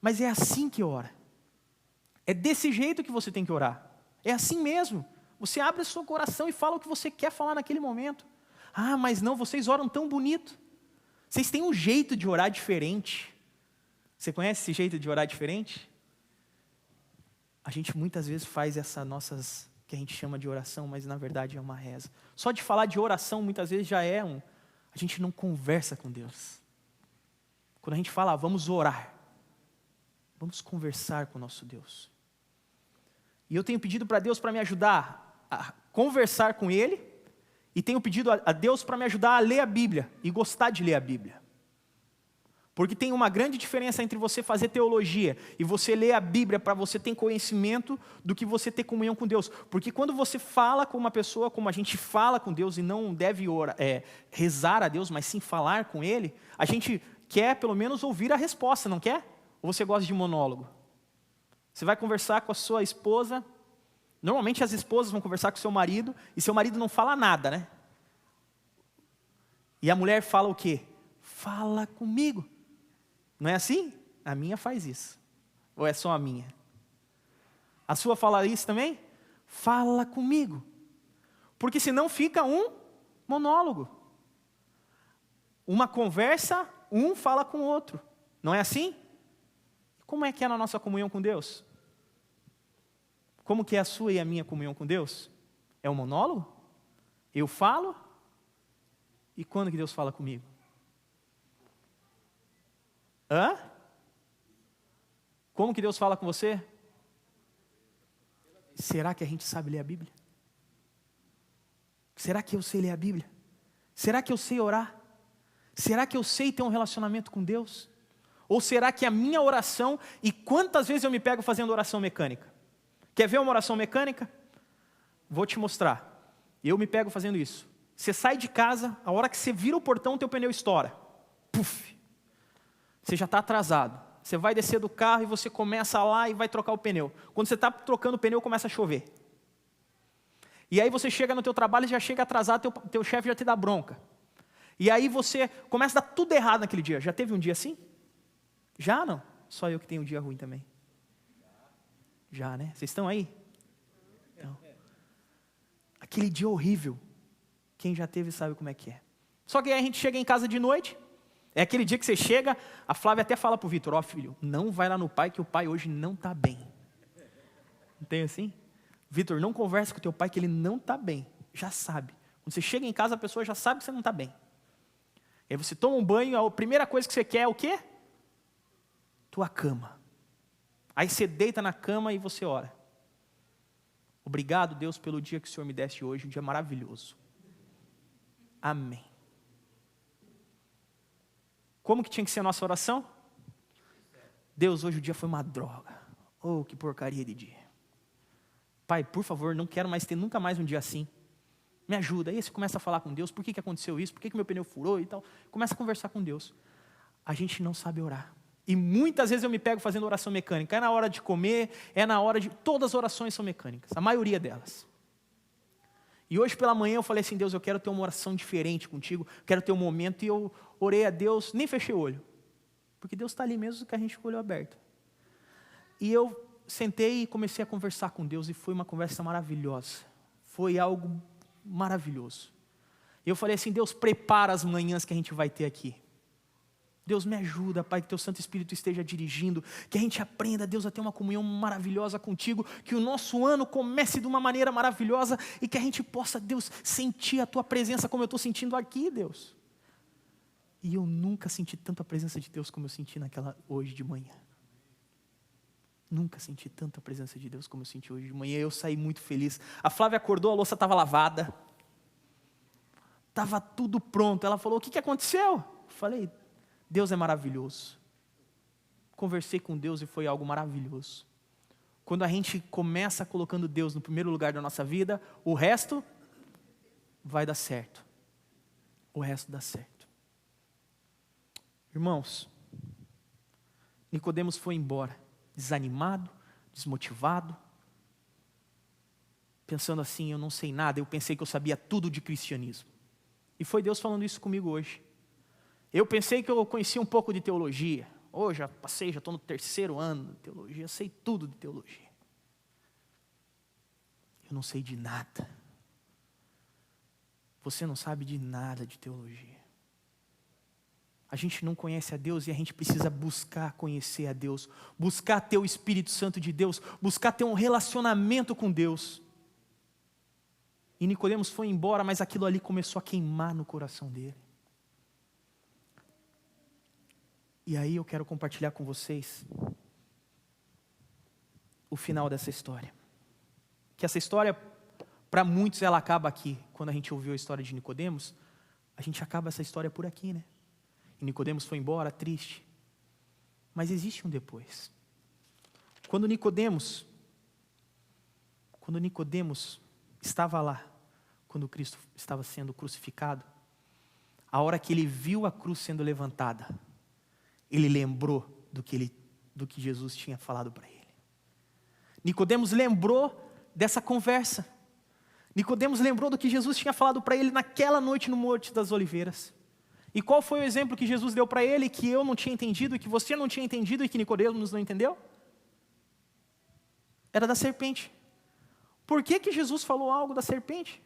Mas é assim que ora. É desse jeito que você tem que orar. É assim mesmo. Você abre o seu coração e fala o que você quer falar naquele momento. Ah, mas não, vocês oram tão bonito. Vocês têm um jeito de orar diferente. Você conhece esse jeito de orar diferente? A gente muitas vezes faz essas nossas, que a gente chama de oração, mas na verdade é uma reza. Só de falar de oração muitas vezes já é a gente não conversa com Deus. Quando a gente fala, vamos orar, vamos conversar com o nosso Deus. E eu tenho pedido para Deus para me ajudar a conversar com Ele, e tenho pedido a Deus para me ajudar a ler a Bíblia, e gostar de ler a Bíblia. Porque tem uma grande diferença entre você fazer teologia e você ler a Bíblia para você ter conhecimento do que você ter comunhão com Deus. Porque quando você fala com uma pessoa, como a gente fala com Deus e não deve rezar a Deus, mas sim falar com Ele, a gente quer pelo menos ouvir a resposta, não quer? Ou você gosta de monólogo? Você vai conversar com a sua esposa, normalmente as esposas vão conversar com o seu marido, e seu marido não fala nada, né? E a mulher fala o quê? Fala comigo. Não é assim? A minha faz isso. Ou é só a minha? A sua fala isso também? Fala comigo. Porque senão fica um monólogo. Uma conversa, um fala com o outro. Não é assim? Como é que é na nossa comunhão com Deus? Como que é a sua e a minha comunhão com Deus? É um monólogo? Eu falo? E quando que Deus fala comigo? Hã? Como que Deus fala com você? Será que a gente sabe ler a Bíblia? Será que eu sei ler a Bíblia? Será que eu sei orar? Será que eu sei ter um relacionamento com Deus? Ou será que a minha oração, e quantas vezes eu me pego fazendo oração mecânica? Quer ver uma oração mecânica? Vou te mostrar. Eu me pego fazendo isso. Você sai de casa, a hora que você vira o portão, teu pneu estoura. Puf! Você já está atrasado. Você vai descer do carro e você começa lá e vai trocar o pneu. Quando você está trocando o pneu, começa a chover. E aí você chega no teu trabalho e já chega atrasado, teu chefe já te dá bronca. E aí você começa a dar tudo errado naquele dia. Já teve um dia assim? Já não? Só eu que tenho um dia ruim também. Já, né? Vocês estão aí? Então, aquele dia horrível. Quem já teve sabe como é que é. Só que aí a gente chega em casa de noite. É aquele dia que você chega, a Flávia até fala para o Vitor, filho, não vai lá no pai que o pai hoje não está bem. Não tem assim? Vitor, não conversa com o teu pai que ele não está bem. Já sabe. Quando você chega em casa, a pessoa já sabe que você não está bem. Aí você toma um banho, a primeira coisa que você quer é o quê? Tua cama. Aí você deita na cama e você ora. Obrigado, Deus, pelo dia que o Senhor me desse hoje, um dia maravilhoso. Amém. Como que tinha que ser a nossa oração? Deus, hoje o dia foi uma droga. Oh, que porcaria de dia. Pai, por favor, não quero mais ter nunca mais um dia assim. Me ajuda. Aí você começa a falar com Deus, por que aconteceu isso? Por que meu pneu furou e tal? Começa a conversar com Deus. A gente não sabe orar. E muitas vezes eu me pego fazendo oração mecânica. É na hora de comer, é na hora de... Todas as orações são mecânicas, a maioria delas. E hoje pela manhã eu falei assim, Deus, eu quero ter uma oração diferente contigo, quero ter um momento, e eu orei a Deus, nem fechei o olho, porque Deus está ali mesmo com a gente com o olho aberto. E eu sentei e comecei a conversar com Deus, e foi uma conversa maravilhosa, foi algo maravilhoso. E eu falei assim, Deus, prepara as manhãs que a gente vai ter aqui. Deus, me ajuda, Pai, que Teu Santo Espírito esteja dirigindo, que a gente aprenda, Deus, a ter uma comunhão maravilhosa contigo, que o nosso ano comece de uma maneira maravilhosa e que a gente possa, Deus, sentir a Tua presença como eu estou sentindo aqui, Deus. E eu nunca senti tanto a presença de Deus como eu senti hoje de manhã. Nunca senti tanta presença de Deus como eu senti hoje de manhã. Eu saí muito feliz. A Flávia acordou, a louça estava lavada. estava tudo pronto. Ela falou, o que aconteceu? Eu falei, Deus é maravilhoso. Conversei com Deus e foi algo maravilhoso. Quando a gente começa colocando Deus no primeiro lugar da nossa vida, o resto vai dar certo. O resto dá certo. Irmãos, Nicodemos foi embora, desanimado, desmotivado, pensando assim, eu não sei nada, eu pensei que eu sabia tudo de cristianismo. E foi Deus falando isso comigo hoje. Eu pensei que eu conhecia um pouco de teologia. Hoje já passei, já estou no 3º ano de teologia, sei tudo de teologia. Eu não sei de nada. Você não sabe de nada de teologia. A gente não conhece a Deus e a gente precisa buscar conhecer a Deus, buscar ter o Espírito Santo de Deus, buscar ter um relacionamento com Deus. E Nicodemos foi embora, mas aquilo ali começou a queimar no coração dele. E aí eu quero compartilhar com vocês o final dessa história. Que essa história, para muitos, ela acaba aqui. Quando a gente ouviu a história de Nicodemos, a gente acaba essa história por aqui, né? E Nicodemos foi embora, triste. Mas existe um depois. Quando Nicodemos estava lá, quando Cristo estava sendo crucificado, a hora que ele viu a cruz sendo levantada, ele lembrou do que Jesus tinha falado para ele. Nicodemos lembrou dessa conversa. Nicodemos lembrou do que Jesus tinha falado para ele naquela noite no Monte das Oliveiras. E qual foi o exemplo que Jesus deu para ele, que eu não tinha entendido, que você não tinha entendido e que Nicodemos não entendeu? Era da serpente. Por que Jesus falou algo da serpente?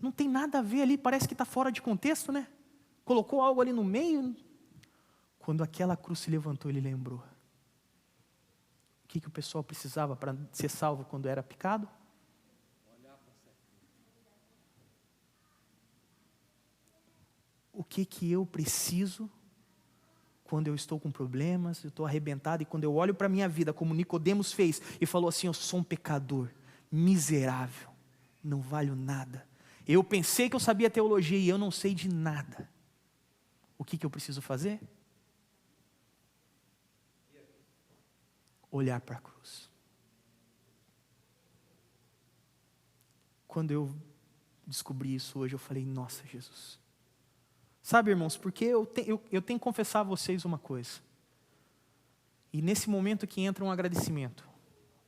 Não tem nada a ver ali, parece que está fora de contexto, né? Colocou algo ali no meio. Quando aquela cruz se levantou, ele lembrou. O que o pessoal precisava para ser salvo quando era picado? O que eu preciso quando eu estou com problemas, eu estou arrebentado, e quando eu olho para a minha vida, como Nicodemos fez, e falou assim, eu sou um pecador, miserável, não valho nada. Eu pensei que eu sabia teologia e eu não sei de nada. O que eu preciso fazer? Olhar para a cruz. Quando eu descobri isso hoje, eu falei, nossa Jesus. Sabe, irmãos, porque eu tenho que confessar a vocês uma coisa. E nesse momento que entra um agradecimento.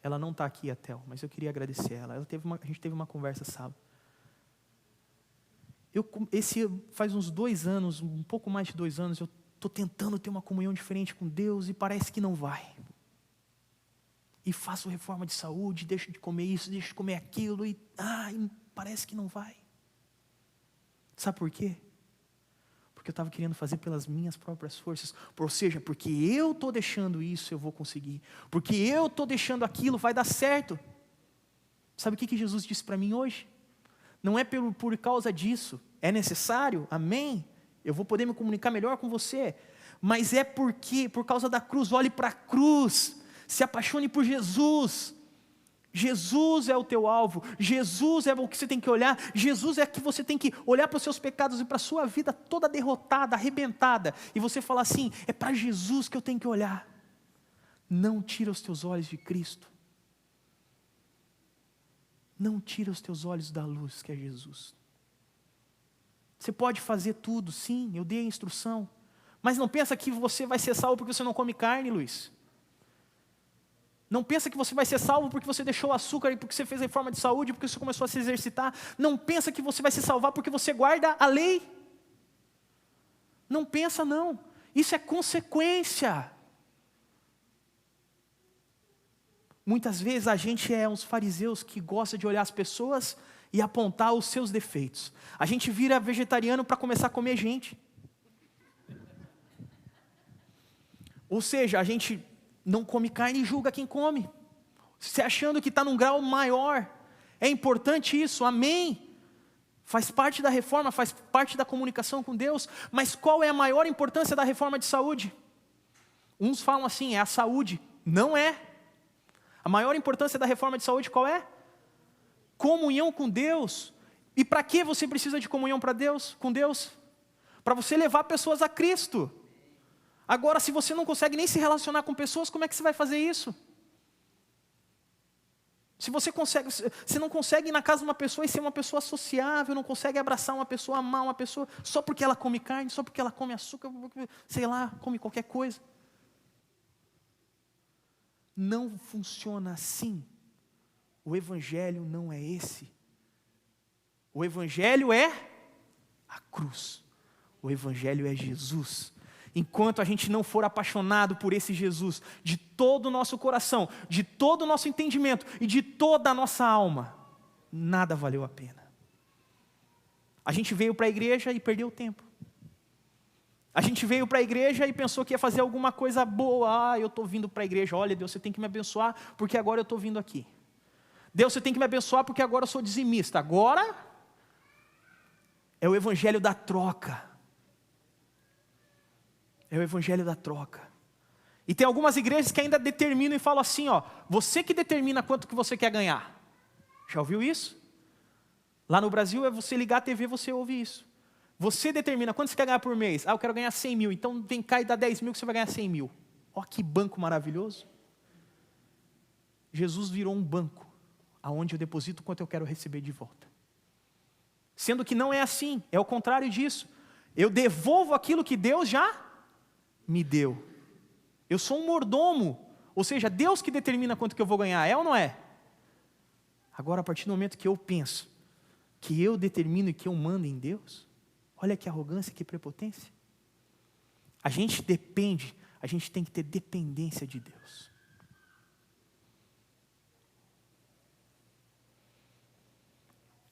Ela não está aqui, a Tel, mas eu queria agradecer ela. A gente teve uma conversa sábado. Faz uns 2 anos, um pouco mais de 2 anos, eu estou tentando ter uma comunhão diferente com Deus e parece que não vai. E faço reforma de saúde, deixo de comer isso, deixo de comer aquilo, e parece que não vai. Sabe por quê? Porque eu estava querendo fazer pelas minhas próprias forças. Ou seja, porque eu estou deixando isso, eu vou conseguir. Porque eu estou deixando aquilo, vai dar certo. Sabe o que Jesus disse para mim hoje? Não é por causa disso. É necessário, amém? Eu vou poder me comunicar melhor com você. Mas é por causa da cruz. Olhe para a cruz. Se apaixone por Jesus. Jesus é o teu alvo, Jesus é o que você tem que olhar, Jesus é que você tem que olhar para os seus pecados e para a sua vida toda derrotada, arrebentada, e você fala assim, é para Jesus que eu tenho que olhar. Não tira os teus olhos de Cristo. Não tira os teus olhos da luz que é Jesus. Você pode fazer tudo, sim, eu dei a instrução, mas não pensa que você vai ser salvo porque você não come carne, Luiz. Não pensa que você vai ser salvo porque você deixou o açúcar e porque você fez a reforma de saúde, porque você começou a se exercitar. Não pensa que você vai se salvar porque você guarda a lei. Não pensa não. Isso é consequência. Muitas vezes a gente é uns fariseus que gosta de olhar as pessoas e apontar os seus defeitos. A gente vira vegetariano para começar a comer gente. Ou seja, a gente não come carne e julga quem come, se achando que está num grau maior. É importante isso, amém? Faz parte da reforma, faz parte da comunicação com Deus, mas qual é a maior importância da reforma de saúde? Uns falam assim, é a saúde. Não é. A maior importância da reforma de saúde qual é? Comunhão com Deus. E para que você precisa de comunhão com Deus? Para você levar pessoas a Cristo. Agora, se você não consegue nem se relacionar com pessoas, como é que você vai fazer isso? Se você não consegue ir na casa de uma pessoa e ser uma pessoa sociável, não consegue abraçar uma pessoa, amar uma pessoa, só porque ela come carne, só porque ela come açúcar, sei lá, come qualquer coisa. Não funciona assim. O Evangelho não é esse. O Evangelho é a cruz. O Evangelho é Jesus. Enquanto a gente não for apaixonado por esse Jesus, de todo o nosso coração, de todo o nosso entendimento e de toda a nossa alma, nada valeu a pena. A gente veio para a igreja e perdeu tempo. A gente veio para a igreja e pensou que ia fazer alguma coisa boa. Eu estou vindo para a igreja. Olha, Deus, você tem que me abençoar porque agora eu estou vindo aqui. Deus, você tem que me abençoar porque agora eu sou dizimista. Agora é o evangelho da troca. É o evangelho da troca. E tem algumas igrejas que ainda determinam e falam assim, você que determina quanto que você quer ganhar. Já ouviu isso? Lá no Brasil é você ligar a TV, você ouve isso. Você determina quanto você quer ganhar por mês. Eu quero ganhar 100 mil, então vem cá e dá 10 mil que você vai ganhar 100 mil. Que banco maravilhoso. Jesus virou um banco, aonde eu deposito quanto eu quero receber de volta. Sendo que não é assim, é o contrário disso. Eu devolvo aquilo que Deus já me deu. Eu sou um mordomo, ou seja, Deus que determina quanto que eu vou ganhar, é ou não é? Agora, a partir do momento que eu penso que eu determino e que eu mando em Deus, olha que arrogância, que prepotência. A gente depende, a gente tem que ter dependência de Deus.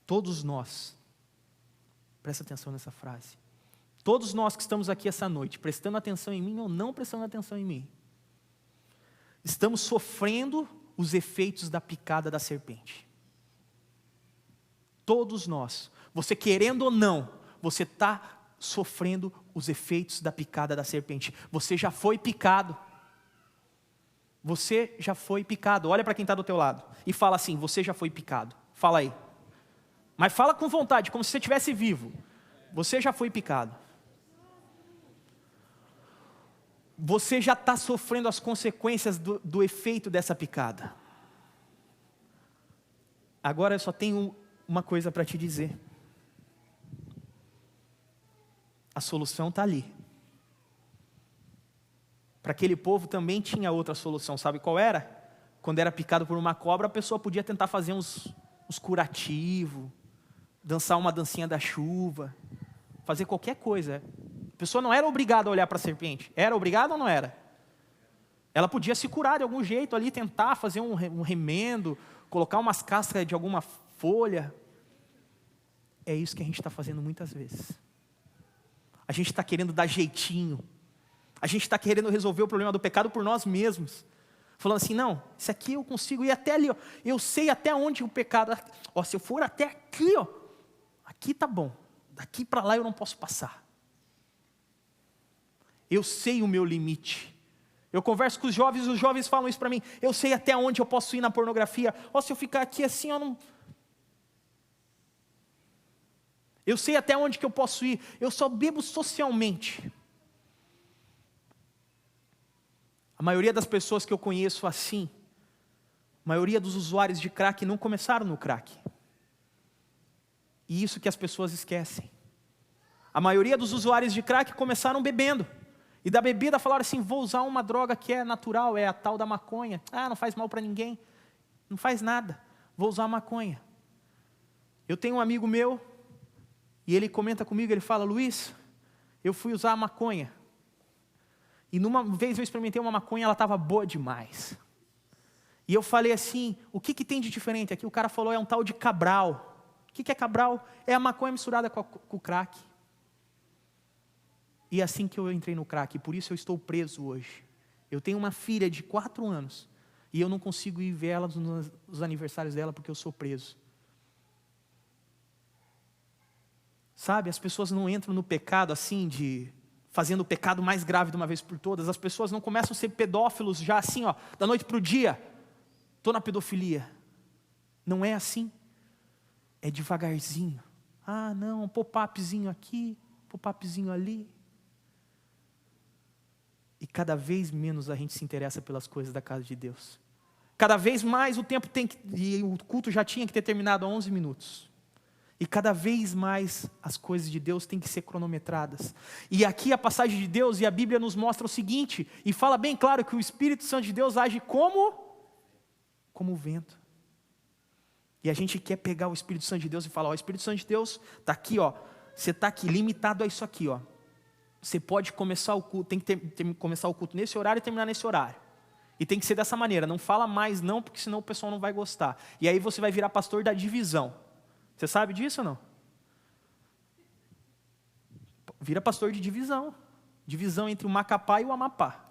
Todos nós, presta atenção nessa frase, todos nós que estamos aqui essa noite, prestando atenção em mim ou não prestando atenção em mim, estamos sofrendo os efeitos da picada da serpente. Todos nós, você querendo ou não, você está sofrendo os efeitos da picada da serpente. Você já foi picado. Você já foi picado. Olha para quem está do teu lado e fala assim, você já foi picado. Fala aí. Mas fala com vontade, como se você estivesse vivo. Você já foi picado. Você já está sofrendo as consequências do efeito dessa picada. Agora eu só tenho uma coisa para te dizer. A solução está ali. Para aquele povo também tinha outra solução, sabe qual era? Quando era picado por uma cobra, a pessoa podia tentar fazer uns curativos, dançar uma dancinha da chuva, fazer qualquer coisa. A pessoa não era obrigada a olhar para a serpente. Era obrigada ou não era? Ela podia se curar de algum jeito ali, tentar fazer um remendo, colocar umas cascas de alguma folha. É isso que a gente está fazendo muitas vezes. A gente está querendo dar jeitinho. A gente está querendo resolver o problema do pecado por nós mesmos. Falando assim, não, isso aqui eu consigo ir até ali. Eu sei até onde o pecado... se eu for até aqui, aqui tá bom. Daqui para lá eu não posso passar. Eu sei o meu limite. Eu converso com os jovens falam isso para mim. Eu sei até onde eu posso ir na pornografia. Se eu ficar aqui assim, eu não... Eu sei até onde que eu posso ir. Eu só bebo socialmente. A maioria das pessoas que eu conheço assim, a maioria dos usuários de crack não começaram no crack. E isso que as pessoas esquecem. A maioria dos usuários de crack começaram bebendo. E da bebida falaram assim, vou usar uma droga que é natural, é a tal da maconha. Não faz mal para ninguém. Não faz nada. Vou usar a maconha. Eu tenho um amigo meu, e ele comenta comigo, ele fala, Luiz, eu fui usar a maconha. E numa vez eu experimentei uma maconha, ela estava boa demais. E eu falei assim, o que tem de diferente aqui? O cara falou, é um tal de Cabral. O que é Cabral? É a maconha misturada com o crack. E é assim que eu entrei no crack, por isso eu estou preso hoje. Eu tenho uma filha de 4 anos, e eu não consigo ir ver ela nos aniversários dela, porque eu sou preso. Sabe, as pessoas não entram no pecado assim, fazendo o pecado mais grave de uma vez por todas. As pessoas não começam a ser pedófilos já assim, da noite para o dia. Estou na pedofilia. Não é assim. É devagarzinho. Ah, não, pop-upzinho aqui, pop-upzinho ali. E cada vez menos a gente se interessa pelas coisas da casa de Deus. Cada vez mais o tempo e o culto já tinha que ter terminado há 11 minutos. E cada vez mais as coisas de Deus têm que ser cronometradas. E aqui a passagem de Deus e a Bíblia nos mostra o seguinte, e fala bem claro que o Espírito Santo de Deus age como o vento. E a gente quer pegar o Espírito Santo de Deus e falar, ó, o Espírito Santo de Deus está aqui, ó, você está aqui limitado a isso aqui, ó. Você pode começar o culto, tem que começar o culto nesse horário e terminar nesse horário. E tem que ser dessa maneira, não fala mais não, porque senão o pessoal não vai gostar. E aí você vai virar pastor da divisão. Você sabe disso ou não? Vira pastor de divisão. Divisão entre o Macapá e o Amapá.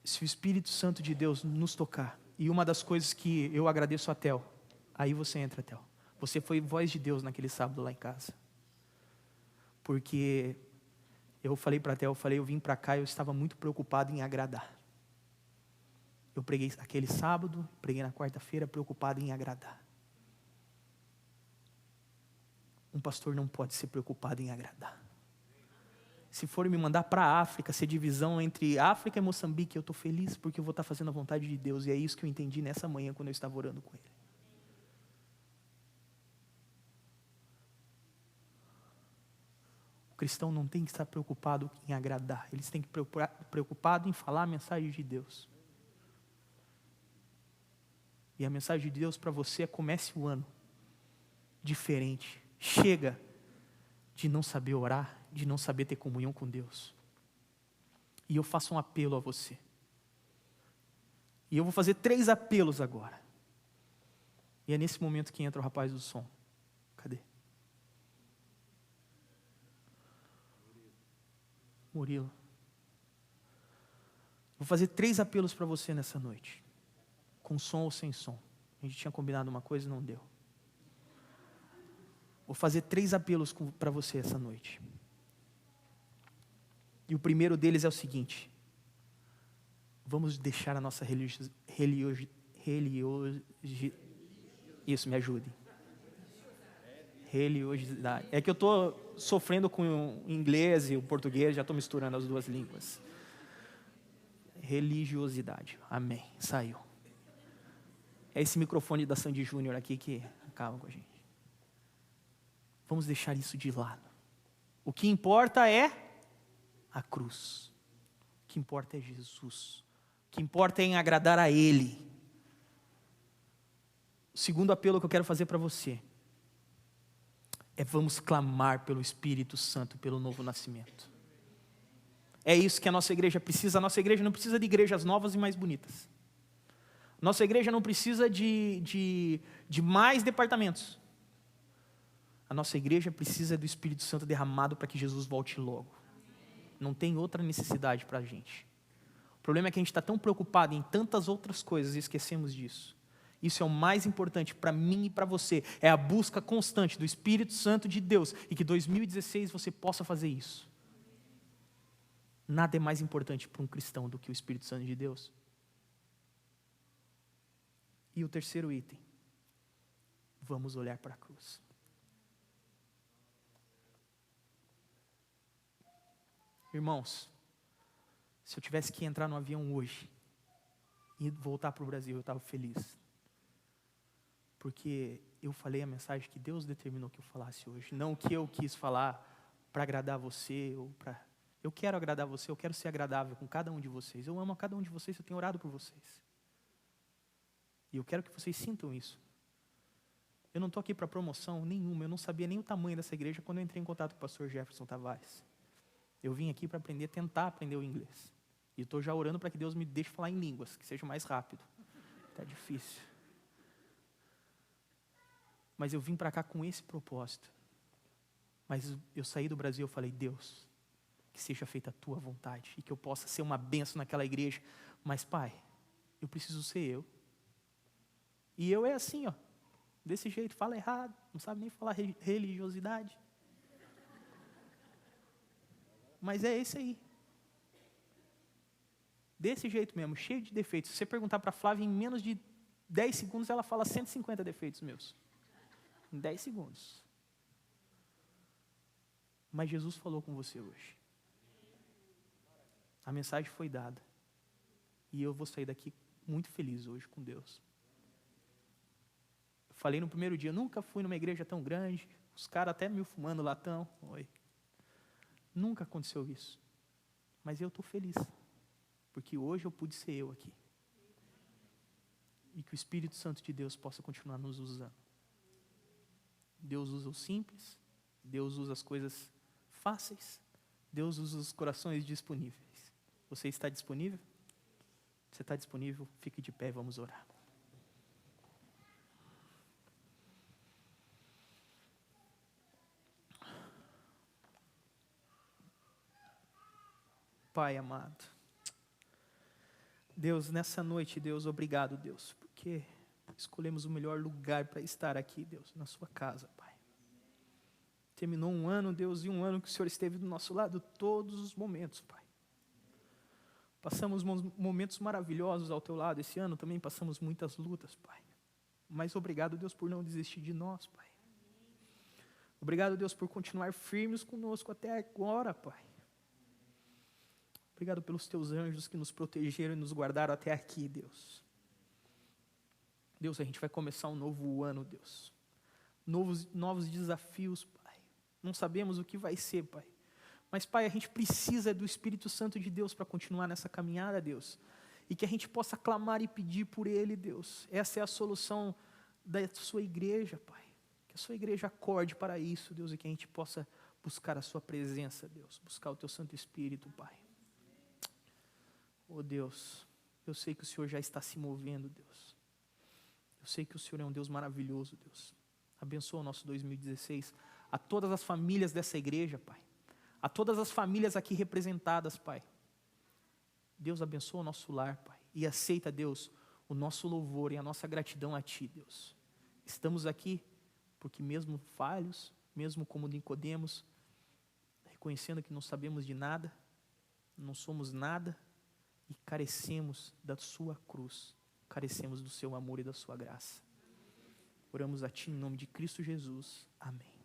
Se o Espírito Santo de Deus nos tocar, e uma das coisas que eu agradeço a Theo, aí você entra, Theo. Você foi voz de Deus naquele sábado lá em casa. Porque eu falei para a Theo, eu vim para cá e eu estava muito preocupado em agradar. Eu preguei aquele sábado, preguei na quarta-feira, preocupado em agradar. Um pastor não pode ser preocupado em agradar. Se for me mandar para a África, ser divisão entre África e Moçambique, eu estou feliz porque eu vou estar fazendo a vontade de Deus. E é isso que eu entendi nessa manhã quando eu estava orando com Ele. O cristão não tem que estar preocupado em agradar. Eles têm que estar preocupado em falar a mensagem de Deus. E a mensagem de Deus para você é: comece o ano diferente. Chega de não saber orar, de não saber ter comunhão com Deus. E eu faço um apelo a você. E eu vou fazer 3 apelos agora. E é nesse momento que entra o rapaz do som. Cadê? Murilo. Vou fazer 3 apelos para você nessa noite. Com som ou sem som. A gente tinha combinado uma coisa e não deu. Vou fazer 3 apelos para você essa noite. E o primeiro deles é o seguinte: vamos deixar a nossa isso, me ajude. Religiosidade. É que eu estou sofrendo com o inglês e o português, já estou misturando as duas línguas. Religiosidade. Amém. Saiu. É esse microfone da Sandy Júnior aqui que acaba com a gente. Vamos deixar isso de lado. O que importa é a cruz. O que importa é Jesus. O que importa é em agradar a Ele. O segundo apelo que eu quero fazer para você é: vamos clamar pelo Espírito Santo, pelo novo nascimento. É isso que a nossa igreja precisa. A nossa igreja não precisa de igrejas novas e mais bonitas. Nossa igreja não precisa de mais departamentos. A nossa igreja precisa do Espírito Santo derramado para que Jesus volte logo. Não tem outra necessidade para a gente. O problema é que a gente está tão preocupado em tantas outras coisas e esquecemos disso. Isso é o mais importante para mim e para você. É a busca constante do Espírito Santo de Deus. E que 2016 você possa fazer isso. Nada é mais importante para um cristão do que o Espírito Santo de Deus. E o terceiro item: vamos olhar para a cruz. Irmãos, se eu tivesse que entrar no avião hoje e voltar para o Brasil, eu estava feliz. Porque eu falei a mensagem que Deus determinou que eu falasse hoje. Não o que eu quis falar para agradar você. Eu quero agradar você, eu quero ser agradável com cada um de vocês. Eu amo a cada um de vocês, eu tenho orado por vocês. E eu quero que vocês sintam isso. Eu não estou aqui para promoção nenhuma. Eu não sabia nem o tamanho dessa igreja quando eu entrei em contato com o pastor Jefferson Tavares. Eu vim aqui para tentar aprender o inglês. E estou já orando para que Deus me deixe falar em línguas, que seja mais rápido. Está difícil. Mas eu vim para cá com esse propósito. Mas eu saí do Brasil e eu falei: Deus, que seja feita a tua vontade. E que eu possa ser uma bênção naquela igreja. Mas, Pai, eu preciso ser eu. E eu é assim, ó. Desse jeito, fala errado. Não sabe nem falar religiosidade. Mas é esse aí. Desse jeito mesmo, cheio de defeitos. Se você perguntar para a Flávia, em menos de 10 segundos ela fala 150 defeitos meus. Em 10 segundos. Mas Jesus falou com você hoje. A mensagem foi dada. E eu vou sair daqui muito feliz hoje com Deus. Eu falei no primeiro dia, nunca fui numa igreja tão grande. Os caras até me fumando latão. Oi. Nunca aconteceu isso. Mas eu estou feliz. Porque hoje eu pude ser eu aqui. E que o Espírito Santo de Deus possa continuar nos usando. Deus usa o simples. Deus usa as coisas fáceis. Deus usa os corações disponíveis. Você está disponível? Você está disponível? Fique de pé, vamos orar. Pai amado, Deus, nessa noite, Deus, obrigado, Deus, porque escolhemos o melhor lugar para estar aqui, Deus, na sua casa, Pai. Terminou um ano, Deus, e um ano que o Senhor esteve do nosso lado todos os momentos, Pai. Passamos momentos maravilhosos ao teu lado esse ano, também passamos muitas lutas, Pai. Mas obrigado, Deus, por não desistir de nós, Pai. Obrigado, Deus, por continuar firmes conosco até agora, Pai. Obrigado pelos teus anjos que nos protegeram e nos guardaram até aqui, Deus. Deus, a gente vai começar um novo ano, Deus. Novos desafios, Pai. Não sabemos o que vai ser, Pai. Mas, Pai, a gente precisa do Espírito Santo de Deus para continuar nessa caminhada, Deus. E que a gente possa clamar e pedir por Ele, Deus. Essa é a solução da sua igreja, Pai. Que a sua igreja acorde para isso, Deus, e que a gente possa buscar a sua presença, Deus. Buscar o teu Santo Espírito, Pai. Oh, Deus, eu sei que o Senhor já está se movendo, Deus. Eu sei que o Senhor é um Deus maravilhoso, Deus. Abençoa o nosso 2016. A todas as famílias dessa igreja, Pai. A todas as famílias aqui representadas, Pai. Deus abençoa o nosso lar, Pai. E aceita, Deus, o nosso louvor e a nossa gratidão a Ti, Deus. Estamos aqui porque mesmo falhos, mesmo como Nicodemos, reconhecendo que não sabemos de nada, não somos nada e carecemos da Sua cruz, carecemos do Seu amor e da Sua graça. Oramos a Ti em nome de Cristo Jesus. Amém.